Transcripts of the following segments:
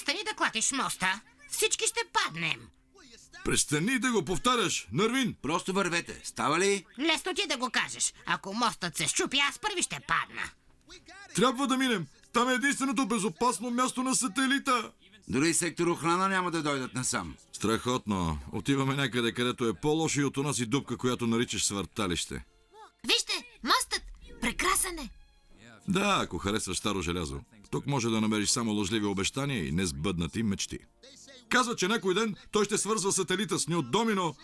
Престани да клатиш моста. Всички ще паднем. Престани да го повтаряш, Нървин. Просто вървете. Става ли? Лесно ти да го кажеш. Ако мостът се счупи, аз първи ще падна. Трябва да минем. Там е единственото безопасно място на сателита. Дори сектор охрана няма да дойдат насам. Страхотно. Отиваме някъде, където е по-лошо и от онази дупка, която наричаш свърталище. Вижте, мостът! Прекрасен е! Да, ако харесваш старо желязо. Тук може да намериш само лъжливи обещания и несбъднати мечти. Казва, че някой ден той ще свързва сателита с Нют Домино.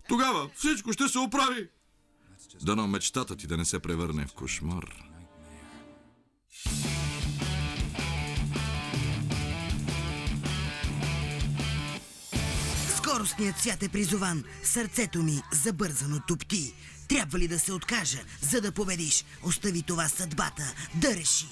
Тогава всичко ще се оправи. Дано мечтата ти да не се превърне в кошмар. Скоростният свят е призован. Сърцето ми забързано тупти. Трябва ли да се откажа, за да победиш? Остави това съдбата да реши.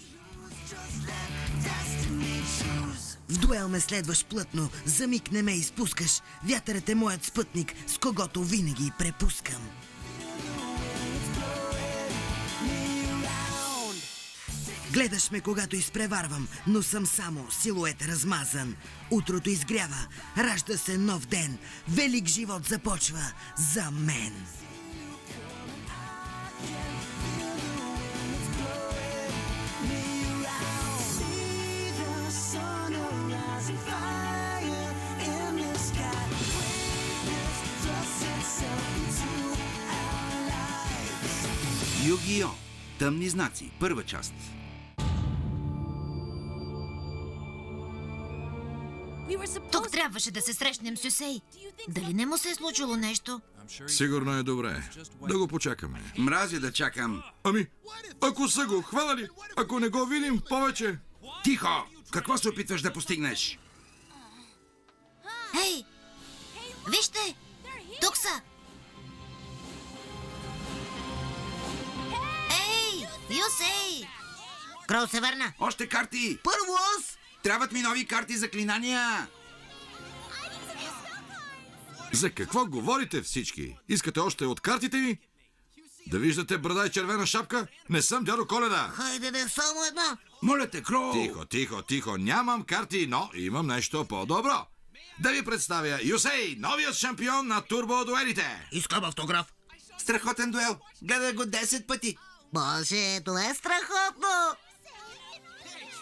В дуел ме следваш плътно, за миг не ме изпускаш. Вятърът е моят спътник, с когото винаги препускам. Гледаш ме, когато изпреварвам, но съм само силует размазан. Утрото изгрява, ражда се нов ден. Велик живот започва за мен. Ю-Ги-О! Тъмни знаци. Първа част. Тук трябваше да се срещнем с Юсей. Дали не му се е случило нещо? Сигурно е добре. Да го почакаме. Мразя да чакам. Ами, ако са го хванали, ако не го видим повече... Тихо! Какво се опитваш да постигнеш? Ей! Вижте! Тук са! Ей! Юсей! Кроу се върна. Още карти! Първо аз! Трябват ми нови карти заклинания! За какво говорите всички? Искате още от картите ми? Да виждате брада и червена шапка? Не съм дядо Коледа. Хайде да е само една. Моля те, Кроу! Тихо. Нямам карти, но имам нещо по-добро. Да ви представя Юсей, новият шампион на турбодуелите. Искам автограф. Страхотен дуел! Гледай го 10 пъти! Боже, това е страхотно.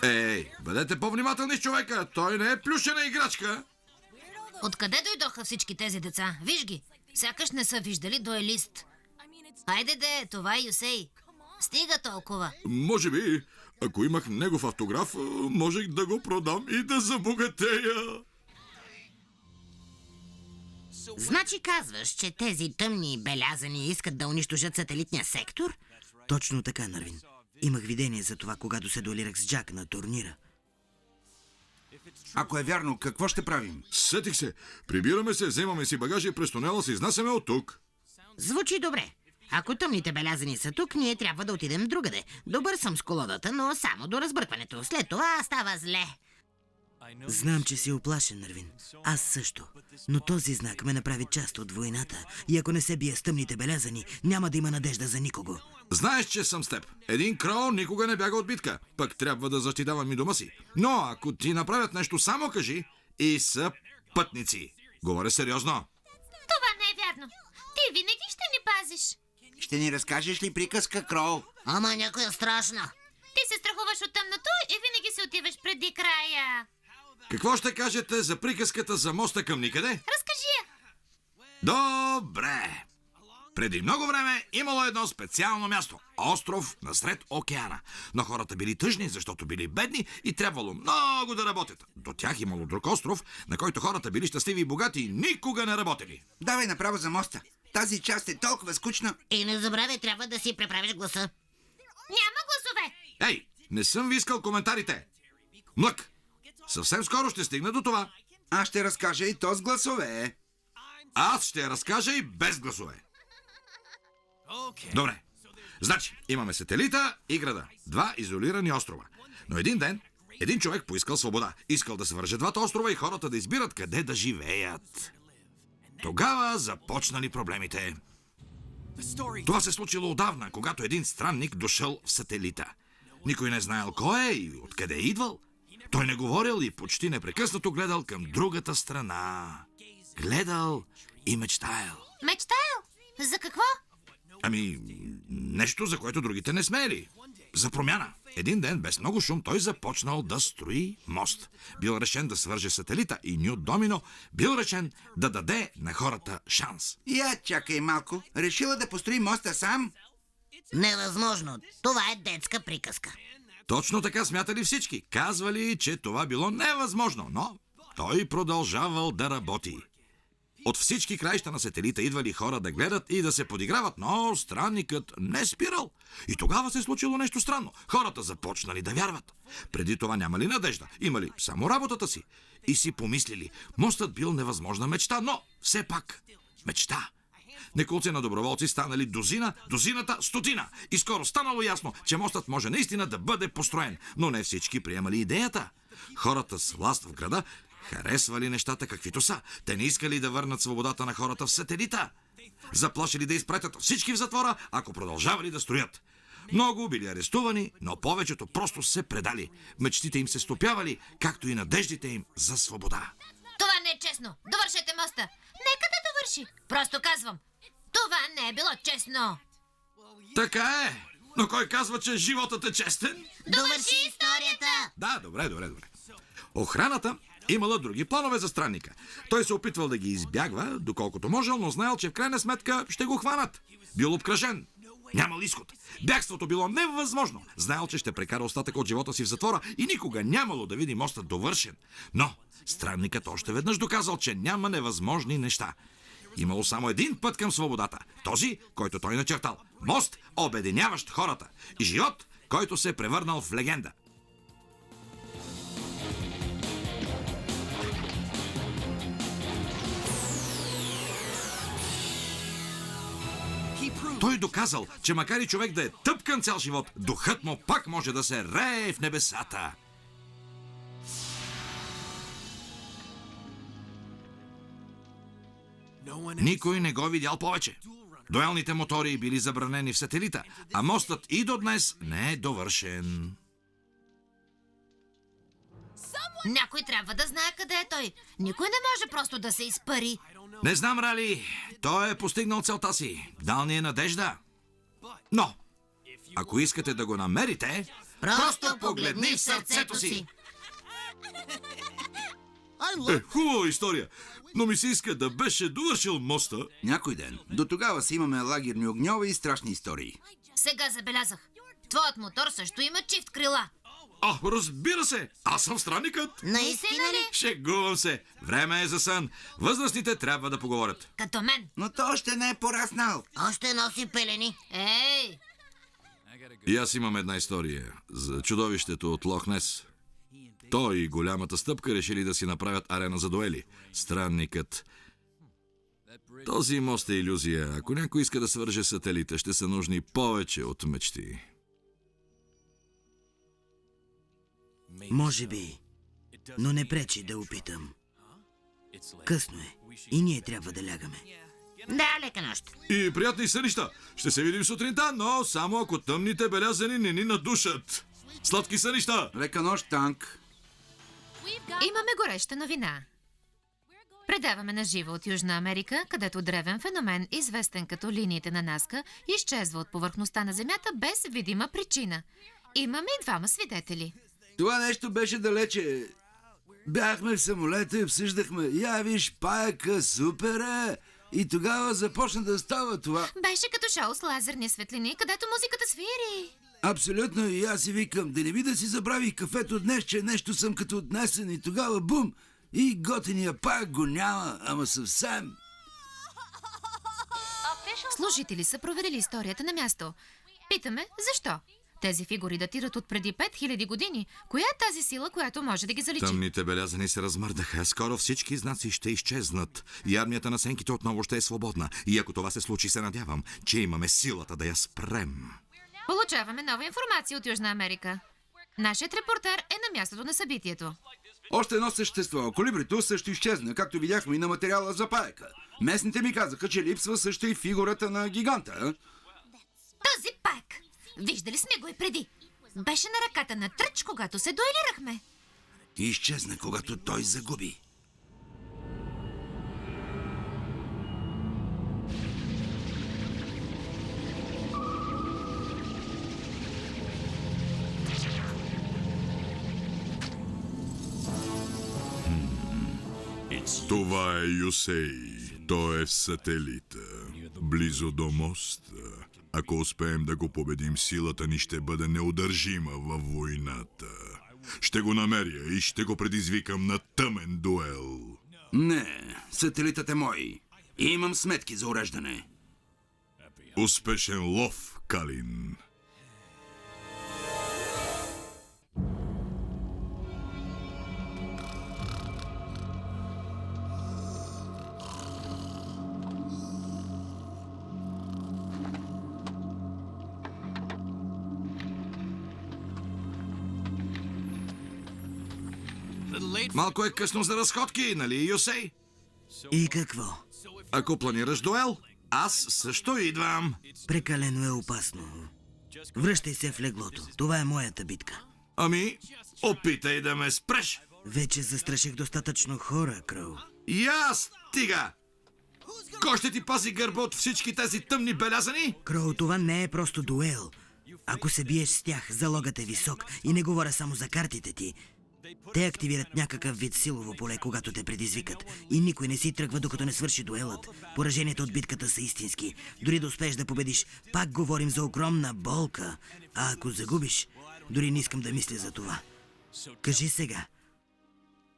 Ей, бъдете по-внимателни с човека. Той не е плюшена играчка. Откъде дойдоха всички тези деца? Виж ги! Сякаш не са виждали дуелист. Хайде де, това е Юсей. Стига толкова. Може би, ако имах негов автограф, можех да го продам и да забогатея. Значи казваш, че тези тъмни белязани искат да унищожат сателитния сектор? Точно така, Нървин. Имах видение за това, когато се дуелирах с Джак на турнира. Ако е вярно, какво ще правим? Сетих се. Прибираме се, вземаме си багажи и през тунела се изнасяме от тук. Звучи добре. Ако тъмните белязани са тук, ние трябва да отидем другаде. Добър съм с колодата, но само до разбъркването. След това става зле. Знам, че си оплашен, Нървин. Аз също. Но този знак ме направи част от войната. И ако не се бие с тъмните белязани, няма да има надежда за никого. Знаеш, че съм с теб. Един Кроу никога не бяга от битка. Пък трябва да защитавам и дома си. Но ако ти направят нещо, само кажи и са пътници. Говоря сериозно. Това не е вярно. Ти винаги ще ни пазиш. Ще ни разкажеш ли приказка, Кроу? Ама някоя страшна. Ти се страхуваш от тъмното и винаги се отиваш преди края. Какво ще кажете за приказката за моста към никъде? Разкажи я. Добре. Преди много време имало едно специално място. Остров насред океана. Но хората били тъжни, защото били бедни и трябвало много да работят. До тях имало друг остров, на който хората били щастливи и богати и никога не работели. Давай направо за моста. Тази част е толкова скучна. И не забравяй, трябва да си преправиш гласа. Няма гласове. Ей, не съм ви искал коментарите. Млък, съвсем скоро ще стигна до това. Аз ще разкажа и то с гласове. Аз ще разкажа и без гласове. Добре. Значи, имаме сателита и града. Два изолирани острова. Но един ден, един човек поискал свобода. Искал да свърже двата острова и хората да избират къде да живеят. Тогава започнали проблемите. Това се случило отдавна, когато един странник дошъл в сателита. Никой не знаел кой е и откъде е идвал. Той не говорил и почти непрекъснато гледал към другата страна. Гледал и мечтаял. Мечтаял? За какво? Ами, нещо, за което другите не смели. За промяна. Един ден, без много шум, той започнал да строи мост. Бил решен да свърже сателита и Нют Домино бил решен да даде на хората шанс. Я чакай малко. Решила да построи моста сам? Невъзможно. Това е детска приказка. Точно така смятали всички. Казвали, че това било невъзможно, но той продължавал да работи. От всички краища на сателита идвали хора да гледат и да се подиграват, но странникът не спирал. И тогава се случило нещо странно. Хората започнали да вярват. Преди това нямали надежда, имали само работата си. И си помислили, мостът бил невъзможна мечта, но все пак мечта. Неколци на доброволци станали дозината стотина. И скоро станало ясно, че мостът може наистина да бъде построен. Но не всички приемали идеята. Хората с власт в града харесвали нещата каквито са. Те не искали да върнат свободата на хората в сателита. Заплашили да изпратят всички в затвора, ако продължавали да строят. Много били арестувани, но повечето просто се предали. Мечтите им се стопявали, както и надеждите им за свобода. Това не е честно. Довършете моста. Нека да довърши. Просто казвам. Това не е било честно. Така е. Но кой казва, че животът е честен? Довърши историята. Да, добре. Охраната имала други планове за странника. Той се опитвал да ги избягва, доколкото можел, но знаел, че в крайна сметка ще го хванат. Бил обкръжен. Нямал изход. Бягството било невъзможно. Знаел, че ще прекара остатък от живота си в затвора и никога нямало да види мостът довършен. Но странникът още веднъж доказал, че няма невъзможни неща. Имало само един път към свободата. Този, който той начертал. Мост, обединяващ хората. И живот, който се е превърнал в легенда. Той доказал, че макар и човек да е тъпкан цял живот, духът му пак може да се рее в небесата. Никой не го видял повече. Дуелните мотори били забранени в сателита, а мостът и до днес не е довършен. Някой трябва да знае къде е той. Никой не може просто да се изпари. Не знам, Рали. Той е постигнал целта си. Дал ни е надежда. Но, ако искате да го намерите, просто погледни в сърцето си. Хубава история. Но ми се иска да беше довършил моста. Някой ден. До тогава си имаме лагерни огньове и страшни истории. Сега забелязах. Твоят мотор също има чифт крила. Разбира се. Аз съм странникът. Наистина ли? Шегувам се. Време е за сън. Възрастните трябва да поговорят. Като мен. Но той още не е пораснал. Още носи пелени. Ей! И аз имам една история за чудовището от Лох Нес. Той и голямата стъпка решили да си направят арена за дуели. Странникът. Този мост е илюзия. Ако някой иска да свърже сателита, ще са нужни повече от мечти. Може би, но не пречи да опитам. Късно е и ние трябва да лягаме. Да, лека нощ. И приятни сънища. Ще се видим сутринта, но само ако тъмните белязани не ни надушат. Сладки сънища! Лека нощ, Танк. Имаме гореща новина. Предаваме на живо от Южна Америка, където древен феномен, известен като линиите на Назка, изчезва от повърхността на Земята без видима причина. Имаме и двама свидетели. Това нещо беше далече. Бяхме в самолета и обсъждахме. Я виж, паяка, супер е! И тогава започна да става това. Беше като шоу с лазерни светлини, където музиката свири. Абсолютно, и аз си викам, да не би да си забравих кафето днес, че нещо съм като отнесен и тогава бум! И готиния паяк го няма, ама съвсем. Служители са проверили историята на място. Питаме, защо? Тези фигури датират от преди 5000 години. Коя е тази сила, която може да ги заличи? Тъмните белязани се размърдаха. Скоро всички знаци ще изчезнат. И армията на сенките отново ще е свободна. И ако това се случи, се надявам, че имаме силата да я спрем. Получаваме нова информация от Южна Америка. Нашият репортер е на мястото на събитието. Още едно същество. Колибрито също изчезна, както видяхме и на материала за паяка. Местните ми казаха, че липсва също и фигурата на гиганта. Този пак! Виждали сме го и преди. Беше на ръката на Тръч, когато се дуелирахме. и изчезна, когато той загуби. Това е Юсей. Той е в сателита. Близо до моста. Ако успеем да го победим, силата ни ще бъде неудържима във войната. Ще го намеря и ще го предизвикам на тъмен дуел. Не, сателитът е мой. И имам сметки за уреждане. Успешен лов, Калин. Малко е късно за разходки, нали, Юсей? И какво? Ако планираш дуел, аз също идвам. Прекалено е опасно. Връщай се в леглото. Това е моята битка. Ами, опитай да ме спреш. Вече застраших достатъчно хора, Кроу. И аз, стига! Кой ще ти пази гърба от всички тези тъмни белязани? Кроу, това не е просто дуел. Ако се биеш с тях, залогът е висок и не говоря само за картите ти. Те активират някакъв вид силово поле, когато те предизвикат. И никой не си тръгва, докато не свърши дуелът. Пораженията от битката са истински. Дори да успееш да победиш, пак говорим за огромна болка. А ако загубиш, дори не искам да мисля за това. Кажи сега,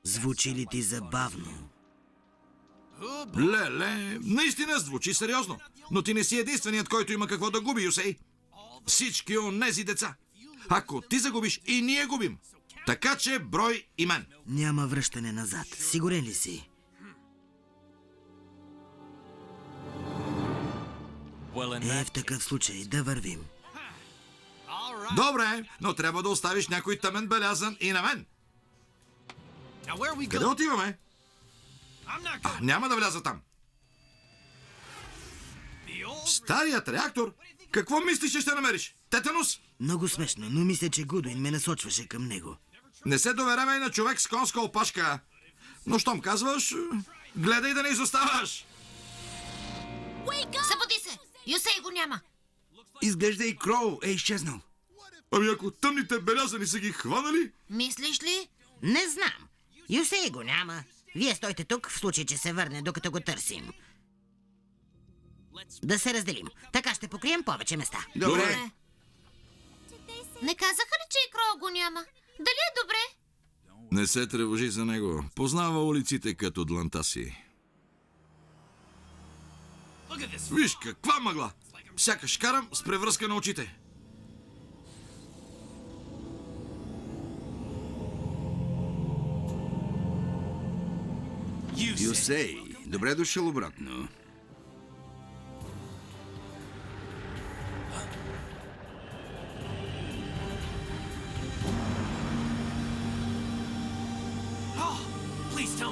звучи ли ти забавно? Леле, наистина звучи сериозно. Но ти не си единственият, който има какво да губи, Юсей. Всички онези деца. Ако ти загубиш, и ние губим. Така че брой и мен. Няма връщане назад. Сигурен ли си? В такъв случай да вървим. Добре, но трябва да оставиш някой тъмен белязан и на мен. Къде отиваме? Няма да вляза там. Старият реактор? Какво мислиш, че ще намериш? Тетанус? Много смешно, но мисля, че Гудуин ме насочваше към него. Не се доверявай на човек с конска опашка. Но щом казваш, гледай да не изоставаш. Събуди се! Юсей го няма! Изглежда и Кроу е изчезнал. Ами ако тъмните белязани са ги хванали? Мислиш ли? Не знам. Юсей го няма. Вие стойте тук, в случай, че се върне, докато го търсим. Да се разделим. Така ще покрием повече места. Добре. Не казаха ли, че и Кроу го няма? Дали е добре? Не се тревожи за него. Познава улиците като дланта си. Виж каква мъгла! Сякаш карам с превръзка на очите. Юсей, добре дошъл обратно.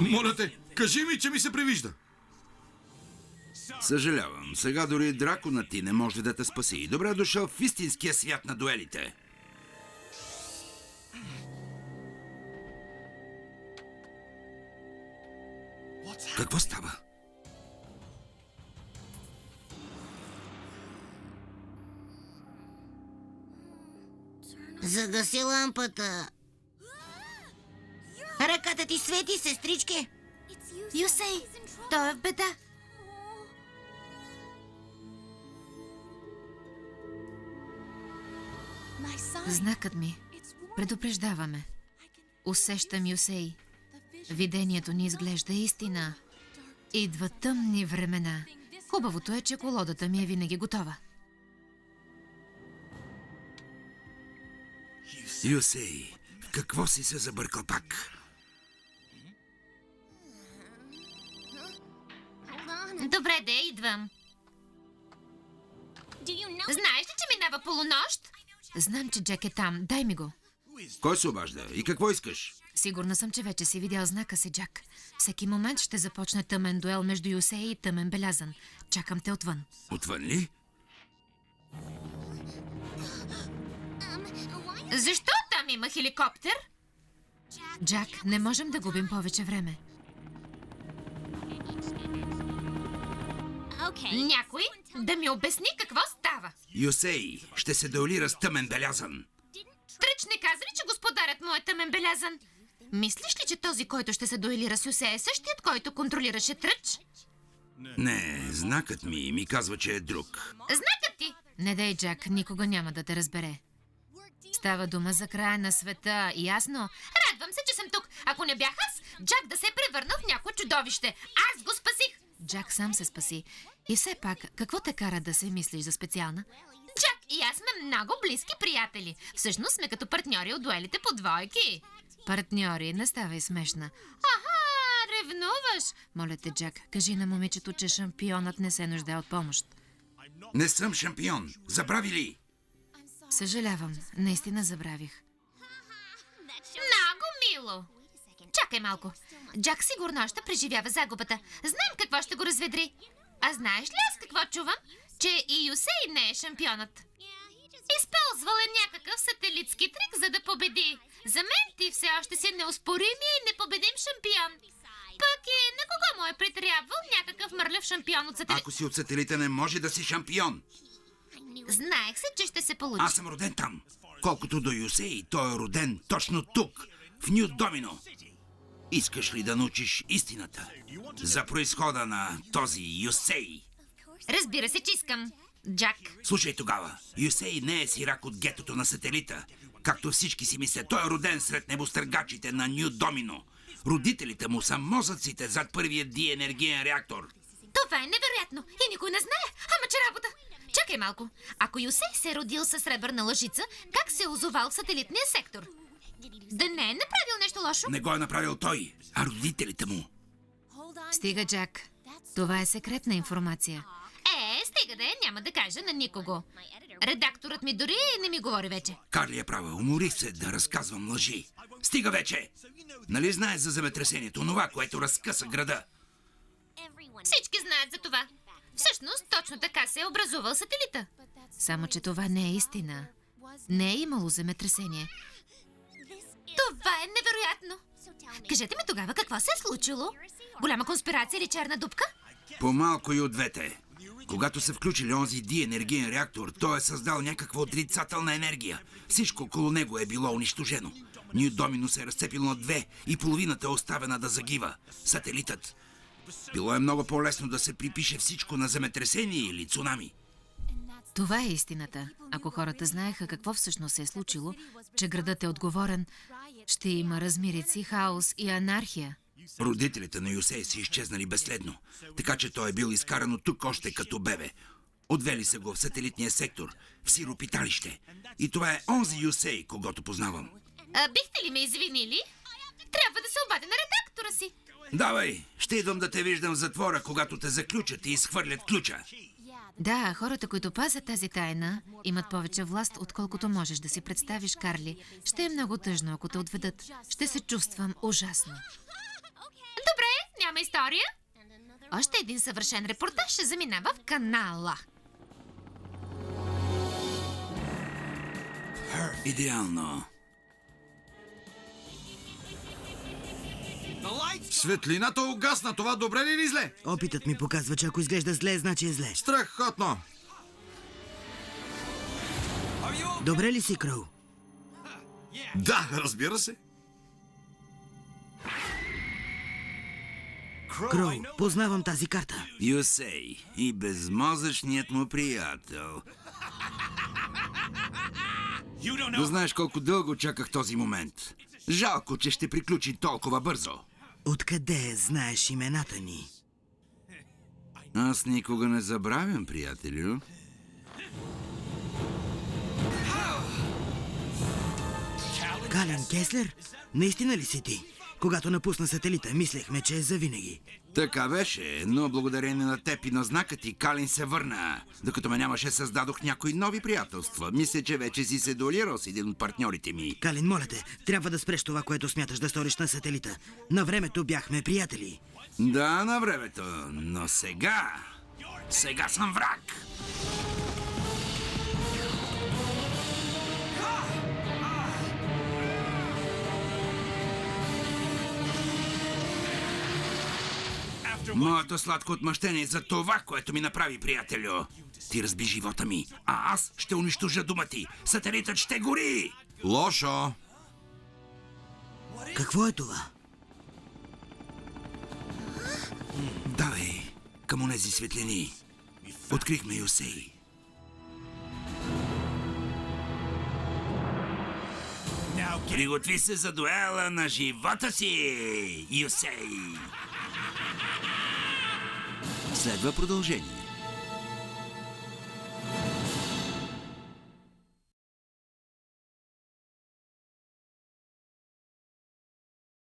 Моля те, кажи ми, че ми се привижда. Съжалявам, сега дори драконът ти не може да те спаси. Добре дошъл в истинския свят на дуелите. Какво става? Загаси лампата. Ръката ти свети, сестрички. Юсей, той е в беда. Знакът ми. Предупреждаваме. Усещам Юсей. Видението ни изглежда истина. Идва тъмни времена. Хубавото е, че колодата ми е винаги готова. Юсей, в какво си се забъркал пак? Добре, де, идвам. Знаеш ли, че минава полунощ? Знам, че Джек е там. Дай ми го. Кой се обажда? И какво искаш? Сигурна съм, че вече си видял знака си, Джак. Всеки момент ще започне тъмен дуел между Юсей и тъмен белязан. Чакам те отвън. Отвън ли? Защо там има хеликоптер? Джак, не можем да губим повече време. Някой да ми обясни какво става. Юсей ще се дуелира с тъмен белязан. Тръч не каза ли, че господарят му е тъмен белязан? Мислиш ли, че този, който ще се дуелира с Юсе, е същият, който контролираше Тръч? Не, знакът ми казва, че е друг. Знакът ти! Не дай, Джак, никога няма да те разбере. Става дума за края на света, ясно? Радвам се, че съм тук. Ако не бях аз, Джак да се е превърнал в някое чудовище. Аз го спасих! Джак сам се спаси. И все пак, какво те кара да се мислиш за специална? Джак и аз сме много близки приятели. Всъщност сме като партньори от дуелите по двойки. Партньори, не ставай смешна. Аха, ревнуваш. Моля те, Джак, кажи на момичето, че шампионът не се нуждае от помощ. Не съм шампион. Забрави ли? Съжалявам, наистина забравих. Много мило! Чакай малко. Джак сигурно ще преживява загубата. Знаем какво ще го разведри. А знаеш ли аз какво чувам? Че и Юсей не е шампионът. Използвал е някакъв сателитски трик, за да победи. За мен ти все още си неоспоримия и непобедим шампион. Пък и на кого му е притрябвал някакъв мърлев шампион от сателит? Ако си от сателита, не може да си шампион. Знаех се, че ще се получи. Аз съм роден там. Колкото до Юсей, той е роден точно тук, в Ню Домино. Искаш ли да научиш истината за произхода на този Юсей? Разбира се, че искам. Джак. Слушай тогава, Юсей не е сирак от гетото на сателита. Както всички си мислят, той е роден сред небостъргачите на Ню Домино. Родителите му са мозъците зад първия диенергиен реактор. Това е невероятно и никой не знае. Ама че работа. Чакай малко. Ако Юсей се е родил със сребърна лъжица, как се е озовал в сателитния сектор? Да не е направил нещо лошо? Не го е направил той, а родителите му. Стига, Джак. Това е секретна информация. Стига да е, няма да кажа на никого. Редакторът ми дори не ми говори вече. Карли е права, уморих се да разказвам лъжи. Стига вече! Нали знаеш за земетресението, онова, което разкъса града? Всички знаят за това. Всъщност, точно така се е образувал сателита. Само, че това не е истина. Не е имало земетресение. Това е невероятно. Кажете ми тогава какво се е случило? Голяма конспирация или черна дупка? По-малко и от двете. Когато са включили онзи диенергиен реактор, той е създал някаква отрицателна енергия. Всичко около него е било унищожено. Ню Домино се е разцепило на две и половината е оставена да загива. Сателитът. Било е много по-лесно да се припише всичко на земетресение или цунами. Това е истината. Ако хората знаеха какво всъщност се е случило, че градът е отговорен, ще има размирици, хаос и анархия. Родителите на Юсей са изчезнали безследно, така че той е бил изкаран от тук още като бебе. Отвели са го в сателитния сектор, в сиропиталище. И това е онзи Юсей, когото познавам. Бихте ли ме извинили? Трябва да се обадя на редактора си. Давай, ще идвам да те виждам в затвора, когато те заключат и изхвърлят ключа. Да, хората, които пазят тази тайна, имат повече власт, отколкото можеш да си представиш, Карли. Ще е много тъжно, ако те отведат. Ще се чувствам ужасно. Добре, няма история. Още един съвършен репортаж ще заминава в канала. Идеално. Светлината угасна. Това добре ли или зле? Опитът ми показва, че ако изглежда зле, значи е зле. Страхотно. Добре ли си, Кроу? Да, разбира се. Кроу, познавам тази карта. Юсей и безмозъчният му приятел. Да знаеш колко дълго чаках този момент. Жалко, че ще приключи толкова бързо. Откъде знаеш имената ни? Аз никога не забравям, приятелю. Кален Кеслер? Наистина ли си ти? Когато напусна сателита, мислехме, че е завинаги. Така беше, но благодарение на теб и на знака ти, Калин се върна. Докато ме нямаше, създадох някои нови приятелства. Мисля, че вече си се дуелирал с един от партньорите ми. Калин, моля те, трябва да спреш това, което смяташ да сториш на сателита. На времето бяхме приятели. Да, на времето, но сега... Сега съм враг. Моето сладко отмъщение за това, което ми направи, приятелю. Ти разби живота ми, а аз ще унищожа дома ти. Сателитът ще гори! Лошо. Какво е това? Давай, към онези светлини. Открихме Юсей. Приготви се за дуела на живота си, Юсей! Следва продължение.